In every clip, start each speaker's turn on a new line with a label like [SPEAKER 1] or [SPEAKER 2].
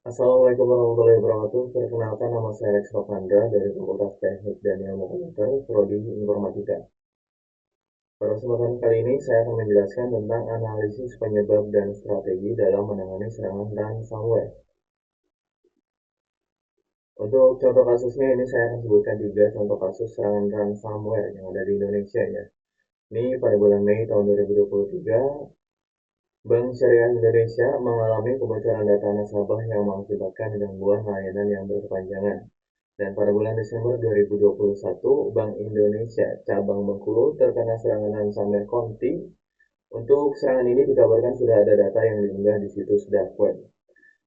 [SPEAKER 1] Assalamualaikum warahmatullahi wabarakatuh. Perkenalkan, nama saya Rex Rovandra dari Fakultas Teknik dan Ilmu Komputer, Prodi Informatika. Pada kesempatan kali ini saya akan menjelaskan tentang analisis penyebab dan strategi dalam menangani serangan ransomware. Untuk contoh kasusnya ini saya akan sebutkan 3 contoh kasus serangan ransomware yang ada di Indonesia ya. Ini pada bulan Mei tahun 2023, Bank Syariah Indonesia mengalami kebocoran data nasabah yang mengakibatkan gangguan layanan yang berkepanjangan. Dan pada bulan Desember 2021, Bank Indonesia Cabang Bengkulu terkena serangan ransomware Conti. Untuk serangan ini dikabarkan sudah ada data yang diunggah di situs dark web.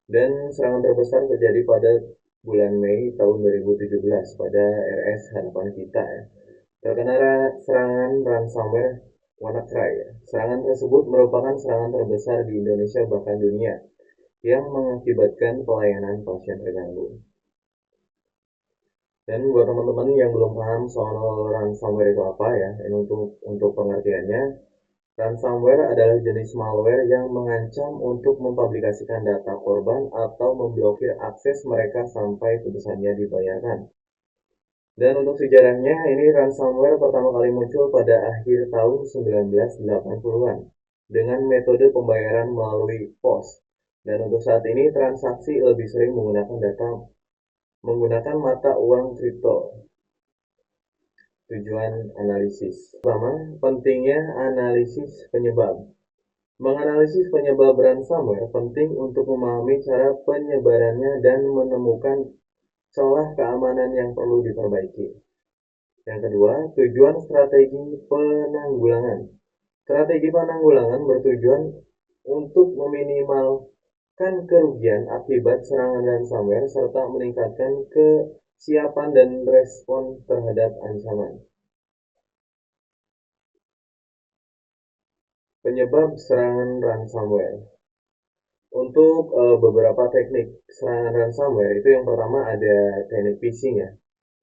[SPEAKER 1] Dan serangan terbesar terjadi pada bulan Mei tahun 2017 pada RS Harapan Kita ya. Terkena serangan ransomware WannaCry. Serangan tersebut merupakan serangan terbesar di Indonesia bahkan dunia yang mengakibatkan pelayanan pasien terganggu. Dan buat teman-teman yang belum paham soal ransomware itu apa ya, ini untuk pengertiannya, ransomware adalah jenis malware yang mengancam untuk mempublikasikan data korban atau memblokir akses mereka sampai putusannya dibayarkan. Dan untuk sejarahnya, ini ransomware pertama kali muncul pada akhir tahun 1980-an dengan metode pembayaran melalui pos. Dan untuk saat ini transaksi lebih sering menggunakan mata uang kripto. Tujuan analisis. Pertama, pentingnya analisis penyebab. Menganalisis penyebab ransomware penting untuk memahami cara penyebarannya dan menemukan celah keamanan yang perlu diperbaiki. Yang kedua, tujuan strategi penanggulangan. Strategi penanggulangan bertujuan untuk meminimalkan kerugian akibat serangan ransomware serta meningkatkan kesiapan dan respon terhadap ancaman. Penyebab serangan ransomware. Untuk beberapa teknik serangan ransomware itu yang pertama ada teknik phishing ya.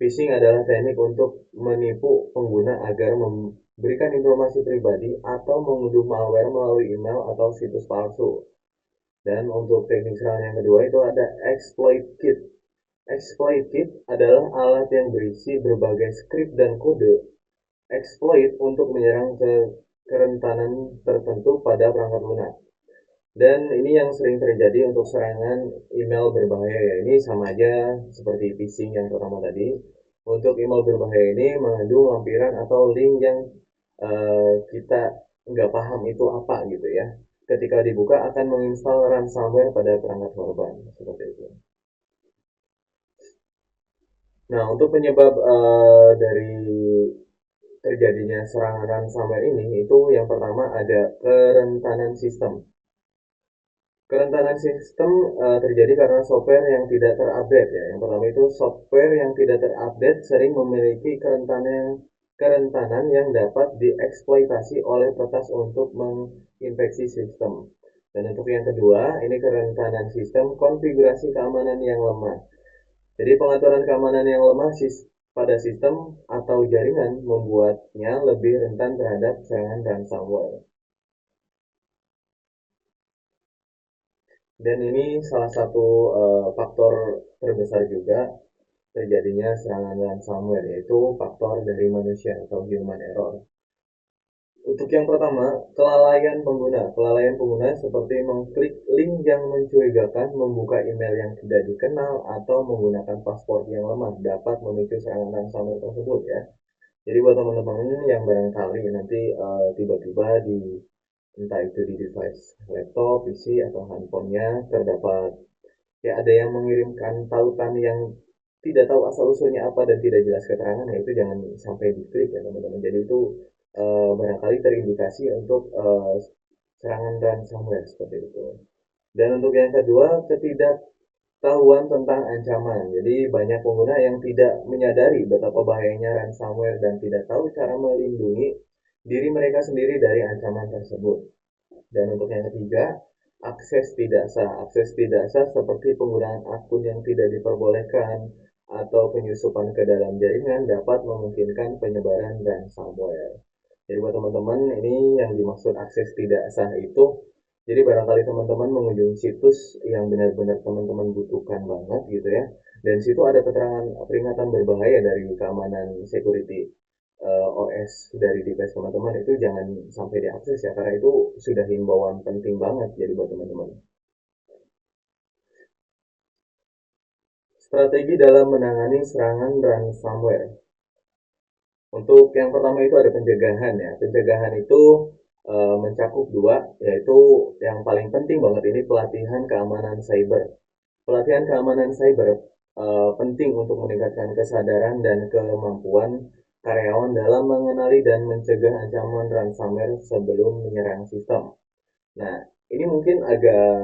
[SPEAKER 1] Phishing adalah teknik untuk menipu pengguna agar memberikan informasi pribadi atau mengunduh malware melalui email atau situs palsu. Dan untuk teknik serangan yang kedua itu ada exploit kit. Exploit kit adalah alat yang berisi berbagai script dan kode exploit untuk menyerang kerentanan tertentu pada perangkat lunak. Dan ini yang sering terjadi untuk serangan email berbahaya ya. Ini sama aja seperti phishing yang pertama tadi. Untuk email berbahaya ini mengandung lampiran atau link yang kita nggak paham itu apa gitu ya. Ketika dibuka akan menginstal ransomware pada perangkat korban seperti itu. Nah, untuk penyebab dari terjadinya serangan ransomware ini itu yang pertama ada kerentanan sistem. Kerentanan sistem terjadi karena software yang tidak terupdate ya. Yang pertama itu software yang tidak terupdate sering memiliki kerentanan yang dapat dieksploitasi oleh peretas untuk menginfeksi sistem. Dan untuk yang kedua, ini kerentanan sistem konfigurasi keamanan yang lemah. Jadi pengaturan keamanan yang lemah pada sistem atau jaringan membuatnya lebih rentan terhadap serangan ransomware. Dan ini salah satu faktor terbesar juga terjadinya serangan ransomware, yaitu faktor dari manusia atau human error. Untuk yang pertama, kelalaian pengguna. Kelalaian pengguna seperti mengklik link yang mencurigakan, membuka email yang tidak dikenal, atau menggunakan password yang lemah dapat memicu serangan ransomware tersebut ya. Jadi buat teman-teman yang barangkali nanti tiba-tiba di entah itu di device laptop, PC atau handphonenya terdapat ya ada yang mengirimkan tautan yang tidak tahu asal usulnya apa dan tidak jelas keterangan, ya itu jangan sampai diklik ya teman-teman. Jadi itu barangkali terindikasi untuk serangan ransomware seperti itu. Dan untuk yang kedua, ketidaktahuan tentang ancaman. Jadi banyak pengguna yang tidak menyadari betapa bahayanya ransomware dan tidak tahu cara melindungi diri mereka sendiri dari ancaman tersebut. Dan untuk yang ketiga, akses tidak sah. Akses tidak sah seperti penggunaan akun yang tidak diperbolehkan atau penyusupan ke dalam jaringan dapat memungkinkan penyebaran ransomware. Jadi buat teman-teman, ini yang dimaksud akses tidak sah itu Jadi barangkali teman-teman mengunjungi situs yang benar-benar teman-teman butuhkan banget gitu ya. Dan situ ada keterangan peringatan berbahaya dari keamanan security OS dari device teman-teman, itu jangan sampai diakses ya, karena itu sudah himbauan penting banget jadi buat teman-teman. Strategi dalam menangani serangan ransomware. Untuk yang pertama itu ada pencegahan ya. Pencegahan itu mencakup dua, yaitu yang paling penting banget ini pelatihan keamanan cyber. Pelatihan keamanan cyber penting untuk meningkatkan kesadaran dan kemampuan karyawan dalam mengenali dan mencegah ancaman ransomware sebelum menyerang sistem. Nah, ini mungkin agak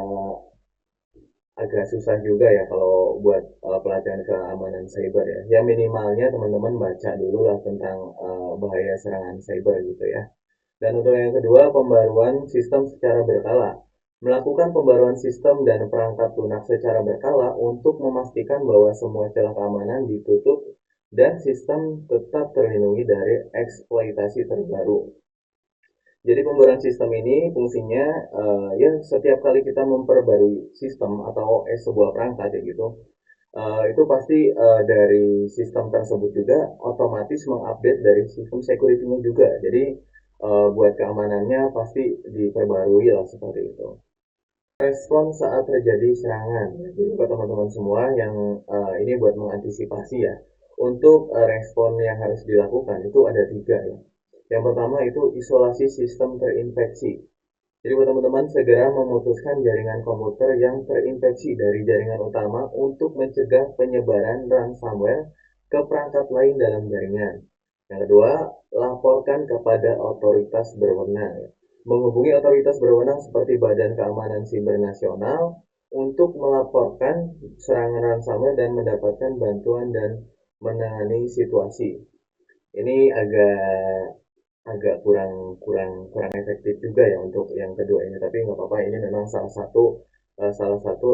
[SPEAKER 1] agak susah juga ya kalau buat pelatihan keamanan cyber ya. Ya minimalnya teman-teman baca dulu lah tentang bahaya serangan cyber gitu ya. Dan untuk yang kedua, pembaruan sistem secara berkala. Melakukan pembaruan sistem dan perangkat lunak secara berkala untuk memastikan bahwa semua celah keamanan ditutup dan sistem tetap terlindungi dari eksploitasi terbaru. Jadi pembaruan sistem ini fungsinya ya setiap kali kita memperbarui sistem atau OS sebuah perangkat ya gitu, itu pasti dari sistem tersebut juga otomatis mengupdate dari sistem security-nya juga. Jadi buat keamanannya pasti diperbarui lah seperti itu. Respon saat terjadi serangan. Jadi buat teman-teman semua yang ini buat mengantisipasi ya. Untuk respon yang harus dilakukan itu ada tiga ya. Yang pertama itu isolasi sistem terinfeksi. Jadi buat teman-teman segera memutuskan jaringan komputer yang terinfeksi dari jaringan utama untuk mencegah penyebaran ransomware ke perangkat lain dalam jaringan. Yang kedua, laporkan kepada otoritas berwenang. Menghubungi otoritas berwenang seperti Badan Keamanan Siber Nasional untuk melaporkan serangan ransomware dan mendapatkan bantuan dan menangani situasi. Ini agak kurang kurang kurang efektif juga ya untuk yang kedua ini, tapi nggak apa-apa, ini memang salah satu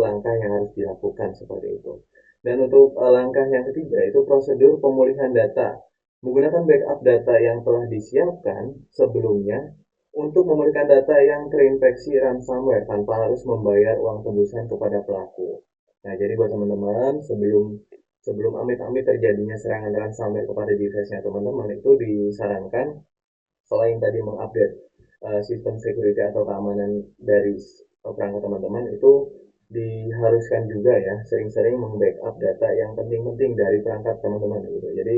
[SPEAKER 1] langkah yang harus dilakukan seperti itu. Dan untuk langkah yang ketiga itu prosedur pemulihan data, menggunakan backup data yang telah disiapkan sebelumnya untuk memulihkan data yang terinfeksi ransomware tanpa harus membayar uang tebusan kepada pelaku. Nah, jadi buat teman-teman, sebelum sebelum amit-amit terjadinya serangan ransomware kepada device-nya teman-teman, itu disarankan selain tadi mengupdate sistem security atau keamanan dari perangkat teman-teman, itu diharuskan juga ya sering-sering membackup data yang penting-penting dari perangkat teman-teman gitu. Jadi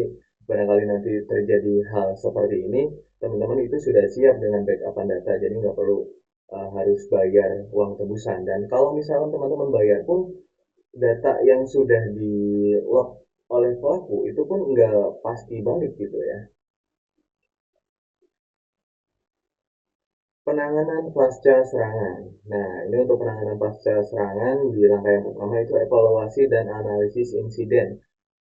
[SPEAKER 1] barangkali nanti terjadi hal seperti ini, teman-teman itu sudah siap dengan backupan data, jadi nggak perlu harus bayar uang tebusan. Dan kalau misalkan teman-teman bayar pun, data yang sudah di lock oleh pelaku itu pun nggak pasti balik gitu ya. Penanganan pasca serangan. Nah, ini untuk penanganan pasca serangan di langkah yang pertama itu evaluasi dan analisis insiden.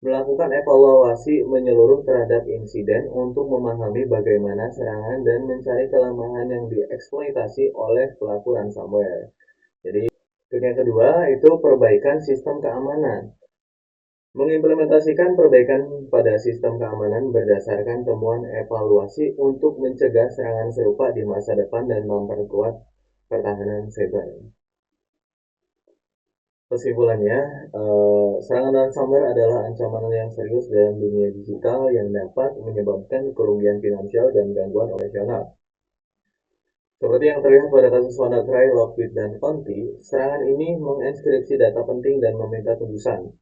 [SPEAKER 1] Melakukan evaluasi menyeluruh terhadap insiden untuk memahami bagaimana serangan dan mencari kelemahan yang dieksploitasi oleh pelaku ransomware. Jadi, yang kedua itu perbaikan sistem keamanan. Mengimplementasikan perbaikan pada sistem keamanan berdasarkan temuan evaluasi untuk mencegah serangan serupa di masa depan dan memperkuat pertahanan cyber. Kesimpulannya, serangan ransomware adalah ancaman yang serius dalam dunia digital yang dapat menyebabkan kerugian finansial dan gangguan operasional. Seperti yang terlihat pada kasus WannaCry, Lockbit, dan Conti, serangan ini menginskripsi data penting dan meminta tebusan.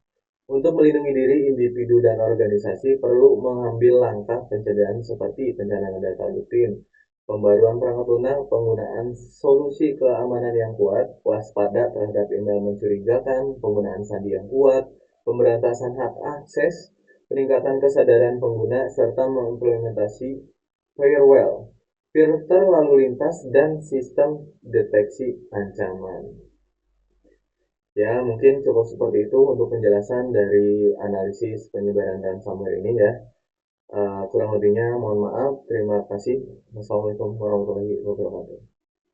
[SPEAKER 1] Untuk melindungi diri, individu dan organisasi perlu mengambil langkah pencegahan seperti pencanangan data rutin, pembaruan perangkat lunak, penggunaan solusi keamanan yang kuat, waspada terhadap email mencurigakan, penggunaan sandi yang kuat, pemberantasan hak akses, peningkatan kesadaran pengguna, serta mengimplementasi firewall, filter lalu lintas, dan sistem deteksi ancaman. Ya, mungkin cukup seperti itu untuk penjelasan dari analisis penyebaran ransomware ini ya. Kurang lebihnya mohon maaf. Terima kasih. Wassalamualaikum warahmatullahi wabarakatuh.